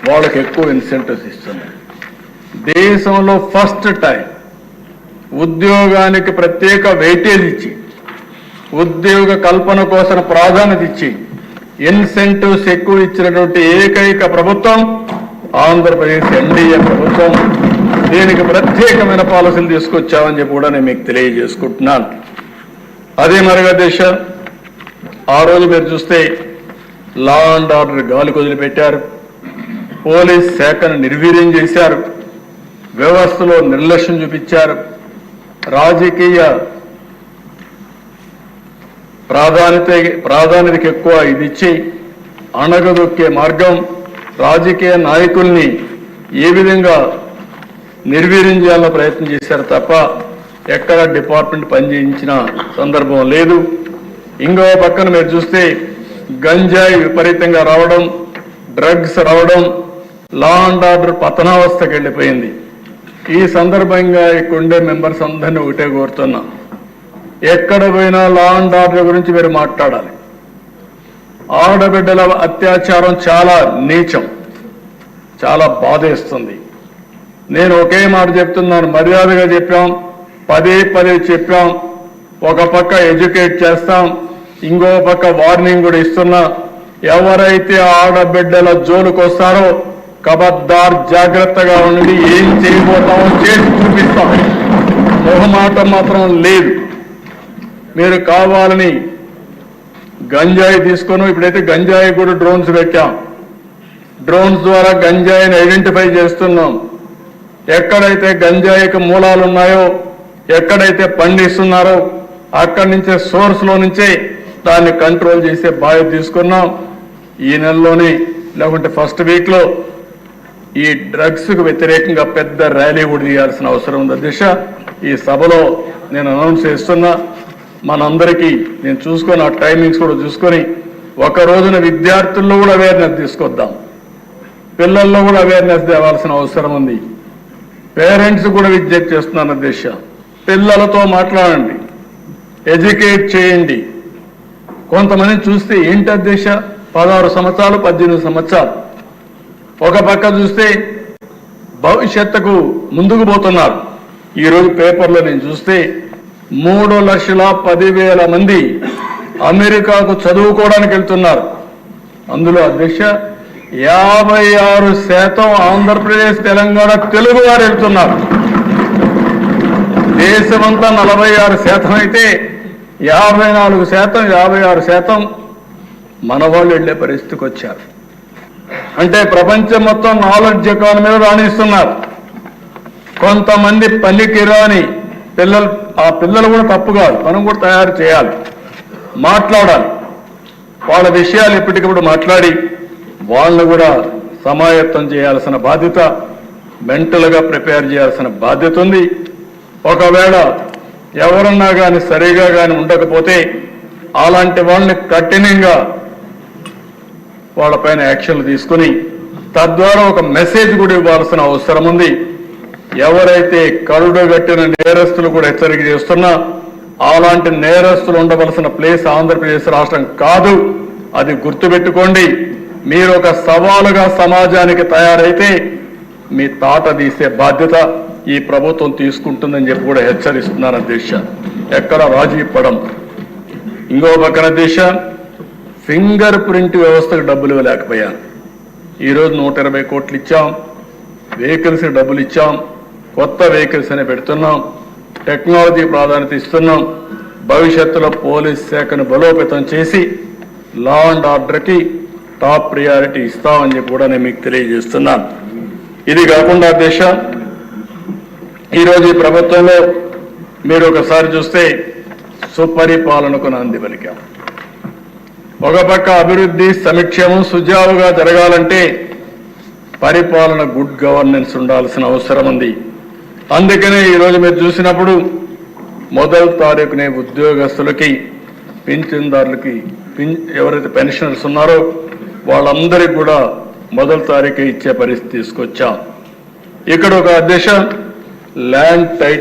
వాళ్ళకి ఎక్కువ ఇన్సెంటివ్స్ ఇస్తున్నాయి. దేశంలో ఫస్ట్ టైం ఉద్యోగానికి ప్రత్యేక వెయిటేజ్ ఇచ్చి ఉద్యోగ కల్పన కోసం ప్రాధాన్యత ఇచ్చి ఇన్సెంటివ్స్ ఎక్కువ ఇచ్చినటువంటి ఏకైక ప్రభుత్వం ఆంధ్రప్రదేశ్ ఎన్డీఏ ప్రభుత్వం. దీనికి ప్రత్యేకమైన పాలసీలు తీసుకొచ్చామని చెప్పి కూడా నేను మీకు తెలియజేసుకుంటున్నాను. అదే మరిగా దేశ ఆ రోజు మీరు చూస్తే లా అండ్ ఆర్డర్ గాలికి వదిలిపెట్టారు, పోలీస్ శాఖను నిర్వీర్యం చేశారు, వ్యవస్థలో నిర్లక్ష్యం చూపించారు, రాజకీయ ప్రాధాన్యతకి ఎక్కువ ఇది ఇచ్చి అణగదొక్కే మార్గం, రాజకీయ నాయకుల్ని ఏ విధంగా నిర్వీర్యం చేయాలన్న ప్రయత్నం చేశారు తప్ప ఎక్కడ డిపార్ట్మెంట్ పనిచేయించిన సందర్భం లేదు. ఇంకో పక్కన మీరు చూస్తే గంజాయి విపరీతంగా రావడం, డ్రగ్స్ రావడం, లా అండ్ ఆర్డర్ పతనావస్థకి వెళ్ళిపోయింది. ఈ సందర్భంగా ఇక్కడుండే మెంబర్స్ అందరినీ ఒకటే కోరుతున్నా, ఎక్కడ పోయినా లా అండ్ ఆర్డర్ గురించి మీరు మాట్లాడాలి. ఆడబిడ్డల అత్యాచారం చాలా నీచం, చాలా బాధేస్తుంది. నేను ఒకే మాట చెప్తున్నాను, మర్యాదగా చెప్పాం, పదే చెప్పాం. ఒక పక్క ఎడ్యుకేట్ చేస్తాం, ఇంకో పక్క వార్నింగ్ కూడా ఇస్తున్నా. ఎవరైతే ఆడబిడ్డల జోలుకు వస్తారో కబద్దార్ జాగ్రత్తగా ఉండి ఏం చేయబోతామో చేసి చూపిస్తాం. మొహమాటం మాత్రం లేదు. మీరు కావాలని గంజాయి తీసుకొని, ఇప్పుడైతే గంజాయి కూడా డ్రోన్స్ పెట్టాం, డ్రోన్స్ ద్వారా గంజాయిని ఐడెంటిఫై చేస్తున్నాం. ఎక్కడైతే గంజాయికి మూలాలు ఉన్నాయో, ఎక్కడైతే పండిస్తున్నారో అక్కడి నుంచే సోర్స్లో నుంచే దాన్ని కంట్రోల్ చేసే బాధ్యత తీసుకున్నాం. ఈ నెలలోనే లేకుంటే ఫస్ట్ వీక్లో ఈ డ్రగ్స్కు వ్యతిరేకంగా పెద్ద ర్యాలీ కూడా తీయాల్సిన అవసరం ఉంది అధ్యక్ష. ఈ సభలో నేను అనౌన్స్ చేస్తున్నా, మనందరికీ నేను చూసుకొని ఆ టైమింగ్స్ కూడా చూసుకొని ఒక రోజున విద్యార్థుల్లో కూడా అవేర్నెస్ తీసుకొద్దాం, పిల్లల్లో కూడా అవేర్నెస్ తేవాల్సిన అవసరం ఉంది. పేరెంట్స్ కూడా విజ్ఞప్తి చేస్తున్నాను అధ్యక్ష, పిల్లలతో మాట్లాడండి, ఎడ్యుకేట్ చేయండి. కొంతమంది చూస్తే ఏంటి అధ్యక్ష, 16 సంవత్సరాలు 18 సంవత్సరాలు, ఒక పక్క చూస్తే భవిష్యత్తుకు ముందుకు పోతున్నారు. ఈరోజు పేపర్లో నేను చూస్తే 3,10,000 మంది అమెరికాకు చదువుకోవడానికి వెళ్తున్నారు. అందులో అధ్యక్ష 56% ఆంధ్రప్రదేశ్ తెలంగాణ తెలుగు వారు వెళ్తున్నారు. దేశమంతా 46% అయితే 54%, 56% మన వాళ్ళు వెళ్లే పరిస్థితికి వచ్చారు. అంటే ప్రపంచం మొత్తం నాలెడ్జ్ ఎకానమీలో రాణిస్తున్నారు. కొంతమంది పనికిరాని పిల్లలు, ఆ పిల్లలు కూడా తప్పు కాదు, మనం కూడా తయారు చేయాలి, మాట్లాడాలి. వాళ్ళ విషయాలు ఎప్పటికప్పుడు మాట్లాడి వాళ్ళను కూడా సమాయత్తం చేయాల్సిన బాధ్యత, మెంటల్గా ప్రిపేర్ చేయాల్సిన బాధ్యత ఉంది. ఒకవేళ ఎవరన్నా కానీ సరిగా కానీ ఉండకపోతే అలాంటి వాళ్ళని కఠినంగా వాళ్ళపైన యాక్షన్లు తీసుకుని తద్వారా ఒక మెసేజ్ కూడా ఇవ్వాల్సిన అవసరం ఉంది. ఎవరైతే కరుడుగట్టిన నేరస్తులు కూడా హెచ్చరిక చేస్తున్నా, అలాంటి నేరస్తులు ఉండవలసిన ప్లేస్ ఆంధ్రప్రదేశ్ రాష్ట్రం కాదు, అది గుర్తుపెట్టుకోండి. మీరు ఒక సవాలుగా సమాజానికి తయారైతే మీ తాట తీసే బాధ్యత ఈ ప్రభుత్వం తీసుకుంటుందని చెప్పి కూడా హెచ్చరిస్తున్నాను అధ్యక్ష. ఎక్కడ రాజీ పడం. ఇంకో పక్కన అధ్యక్ష, ఫింగర్ ప్రింట్ వ్యవస్థకు డబ్బులు ఇవ్వలేకపోయాను. ఈరోజు 120 కోట్లు ఇచ్చాం, వెహికల్స్కి డబ్బులు ఇచ్చాం, కొత్త వెహికల్స్ అనే పెడుతున్నాం, టెక్నాలజీ ప్రాధాన్యత ఇస్తున్నాం. భవిష్యత్తులో పోలీస్ శాఖను బలోపేతం చేసి లా అండ్ ఆర్డర్కి టాప్ ప్రియారిటీ ఇస్తామని చెప్పి కూడా నేను మీకు తెలియజేస్తున్నాను. ఇది కాకుండా అధ్యక్ష, ఈరోజు ఈ ప్రభుత్వంలో మీరు ఒకసారి చూస్తే సుపరిపాలనకు నాంది పలికాం. ఒక పక్క అభివృద్ధి సంక్షేమం సుజావుగా జరగాలంటే పరిపాలన గుడ్ గవర్నెన్స్ ఉండాల్సిన అవసరం ఉంది. అందుకనే ఈరోజు మీరు చూసినప్పుడు 1వ తారీఖునే ఉద్యోగస్తులకి, పింఛన్దారులకి, ఎవరైతే పెన్షనర్స్ ఉన్నారో వాళ్ళందరికీ కూడా 1వ తారీఖు ఇచ్చే పరిస్థితి తీసుకొచ్చాం. ఇక్కడ ఒక అధ్యక్ష ల్యాండ్ టైటిల్